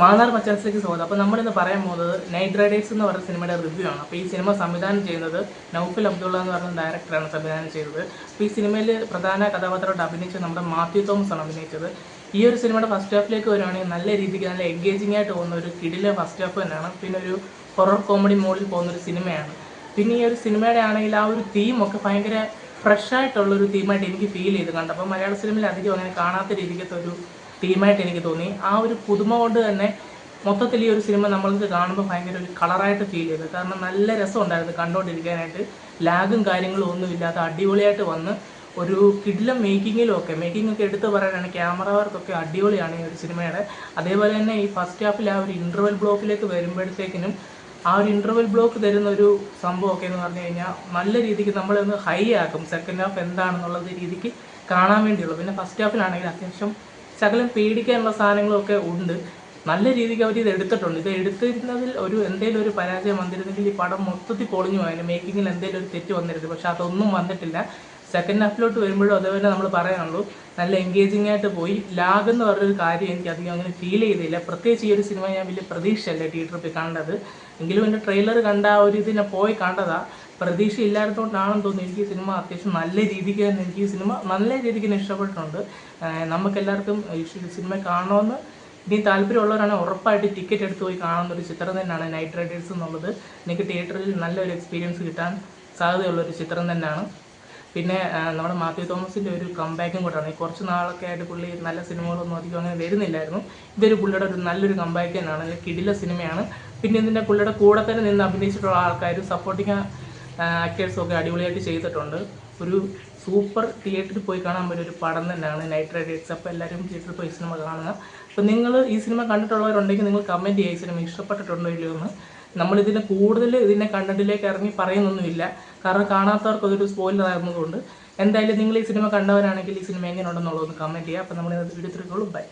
മാന്നാർ മച്ചാൻസിലേക്ക് സ്വാഗതം. അപ്പോൾ നമ്മളിന്ന് പറയാൻ പോകുന്നത് നൈറ്റ് റൈഡേഴ്സ് എന്ന് പറയുന്ന സിനിമയുടെ റിവ്യൂ ആണ്. അപ്പോൾ ഈ സിനിമ സംവിധാനം ചെയ്യുന്നത് നൗഫൽ അബ്ദുള്ള എന്ന് പറയുന്ന ഡയറക്ടറാണ് സംവിധാനം ചെയ്തത്. അപ്പോൾ ഈ സിനിമയിൽ പ്രധാന കഥാപാത്രമായിട്ട് അഭിനയിച്ചത് നമ്മുടെ മാത്യു തോമസ് ആണ് അഭിനയിച്ചത്. ഈ ഒരു സിനിമയുടെ ഫസ്റ്റ് ഹാഫിലേക്ക് വരുവാണെങ്കിൽ നല്ല രീതിക്ക് നല്ല എൻഗേജിംഗ് ആയിട്ട് പോകുന്ന ഒരു കിടിലെ ഫസ്റ്റ് ഹാഫ് തന്നെയാണ്. പിന്നെ ഒരു ഹൊറർ കോമഡി മോഡിൽ പോകുന്നൊരു സിനിമയാണ്. പിന്നെ ഈ ഒരു സിനിമയുടെ ആണെങ്കിൽ ആ ഒരു തീമൊക്കെ ഭയങ്കര ഫ്രഷ് ആയിട്ടുള്ളൊരു തീമായിട്ട് എനിക്ക് ഫീൽ ചെയ്ത് കണ്ടപ്പോൾ മലയാള സിനിമയിൽ അധികം അങ്ങനെ കാണാത്ത രീതിക്കത്തെ ഒരു തീമായിട്ട് എനിക്ക് തോന്നി. ആ ഒരു പുതുമ കൊണ്ട് തന്നെ മൊത്തത്തിൽ ഈ ഒരു സിനിമ നമ്മൾക്ക് കാണുമ്പോൾ ഭയങ്കര ഒരു കളറായിട്ട് ഫീൽ ചെയ്തു. കാരണം നല്ല രസമുണ്ടായിരുന്നു കണ്ടുകൊണ്ടിരിക്കാനായിട്ട്. ലാഗും കാര്യങ്ങളും ഒന്നുമില്ലാത്ത അടിപൊളിയായിട്ട് വന്ന് ഒരു കിടിലം മേക്കിങ്ങിലും ഒക്കെ എടുത്ത് പറയാനാണ് ക്യാമറ വർക്കൊക്കെ അടിപൊളിയാണ് ഈ ഒരു സിനിമയുടെ. അതേപോലെ തന്നെ ഈ ഫസ്റ്റ് ഹാഫിൽ ആ ഒരു ഇൻ്റർവെൽ ബ്ലോക്കിലേക്ക് വരുമ്പോഴത്തേക്കിനും ആ ഒരു ഇൻ്റർവെൽ ബ്ലോക്ക് തരുന്ന ഒരു സംഭവമൊക്കെ എന്ന് പറഞ്ഞു കഴിഞ്ഞാൽ നല്ല രീതിക്ക് നമ്മളൊന്ന് ഹൈ ആക്കും. സെക്കൻഡ് ഹാഫ് എന്താണെന്നുള്ളത് രീതിക്ക് കാണാൻ വേണ്ടിയുള്ളൂ. പിന്നെ ഫസ്റ്റ് ഹാഫിലാണെങ്കിൽ അത്യാവശ്യം ശകലം പേടിക്കാനുള്ള സാധനങ്ങളൊക്കെ ഉണ്ട്. നല്ല രീതിക്ക് അവർ ഇത് എടുത്തിട്ടുണ്ട്. ഇത് എടുത്തിരുന്നതിൽ എന്തെങ്കിലും ഒരു പരാജയം വന്നിരുന്നെങ്കിൽ ഈ പടം മൊത്തത്തിൽ പൊളിഞ്ഞു പോയാലും മേക്കിങ്ങിൽ എന്തെങ്കിലും ഒരു തെറ്റ് വന്നിരുന്നു. പക്ഷെ അതൊന്നും വന്നിട്ടില്ല. സെക്കൻഡ് ഹാഫിലോട്ട് വരുമ്പോഴും അതേപോലെ നമ്മൾ പറയാനുള്ളൂ, നല്ല എൻഗേജിങ് ആയിട്ട് പോയി. ലാഗ് എന്ന് പറഞ്ഞൊരു കാര്യം എനിക്ക് അധികം അങ്ങനെ ഫീൽ ചെയ്തില്ല. പ്രത്യേകിച്ച് ഈ ഒരു സിനിമ ഞാൻ വലിയ പ്രതീക്ഷയല്ല തിയേറ്ററിൽ പോയി കണ്ടത്. എങ്കിലും എൻ്റെ ട്രെയിലർ കണ്ട ആ ഒരു ഇതിനെ പോയി കണ്ടതാണ്. പ്രതീക്ഷ ഇല്ലാത്തതുകൊണ്ടാണെന്ന് തോന്നുന്നു എനിക്ക് ഈ സിനിമ അത്യാവശ്യം നല്ല രീതിക്ക് തന്നെ എനിക്ക് ഈ സിനിമ നല്ല രീതിക്ക് തന്നെ ഇഷ്ടപ്പെട്ടിട്ടുണ്ട്. നമുക്കെല്ലാവർക്കും ഈ സിനിമ കാണണമെന്ന് ഇനി താല്പര്യമുള്ളവരാണെങ്കിൽ ഉറപ്പായിട്ട് ടിക്കറ്റ് എടുത്ത് പോയി കാണുന്ന ഒരു ചിത്രം തന്നെയാണ് നൈറ്റ് റൈഡേഴ്സ് എന്നുള്ളത്. എനിക്ക് തിയേറ്ററിൽ നല്ലൊരു എക്സ്പീരിയൻസ് കിട്ടാൻ സാധ്യതയുള്ളൊരു ചിത്രം തന്നെയാണ്. പിന്നെ നമ്മുടെ മാത്യു തോമസിൻ്റെ ഒരു കംബാക്കും കൂടെയാണ്. ഈ കുറച്ച് നാളൊക്കെ ആയിട്ട് പുള്ളി നല്ല സിനിമകളൊന്നും അധികം അങ്ങനെ വരുന്നില്ലായിരുന്നു. ഇതൊരു പുള്ളിയുടെ ഒരു നല്ലൊരു കംബാക്ക് തന്നെയാണ്. അല്ലെങ്കിൽ കിടില സിനിമയാണ്. പിന്നെ ഇതിൻ്റെ പുള്ളിയുടെ കൂടെ തന്നെ നിന്ന് അഭിനയിച്ചിട്ടുള്ള ആൾക്കാരും സപ്പോർട്ടിങ് ആക്ടേഴ്സും ഒക്കെ അടിപൊളിയായിട്ട് ചെയ്തിട്ടുണ്ട്. ഒരു സൂപ്പർ തിയേറ്ററിൽ പോയി കാണാൻ പറ്റിയ ഒരു പടം തന്നെയാണ് നൈറ്റ് റൈഡേഴ്സ്. അപ്പോൾ എല്ലാവരും തിയേറ്ററിൽ പോയി സിനിമ കാണുക. അപ്പോൾ നിങ്ങൾ ഈ സിനിമ കണ്ടിട്ടുള്ളവരുണ്ടെങ്കിൽ നിങ്ങൾ കമൻറ്റ് ചെയ്യുക ഈ സിനിമ ഇഷ്ടപ്പെട്ടിട്ടുണ്ടോ ഇല്ലയോ എന്ന്. നമ്മളിതിനെ കൂടുതൽ കണ്ടന്റിലേക്ക് ഇറങ്ങി പറയുന്നൊന്നുമില്ല. കാരണം കാണാത്തവർക്ക് അതൊരു സ്പോയിലർ ആയിരുന്നതുകൊണ്ട്. എന്തായാലും നിങ്ങൾ ഈ സിനിമ കണ്ടവരാണെങ്കിൽ ഈ സിനിമ എങ്ങനെയുണ്ടെന്നുള്ളതൊന്ന് കമൻറ്റ് ചെയ്യുക. അപ്പോൾ നമ്മൾ വീഡിയോ ബൈ.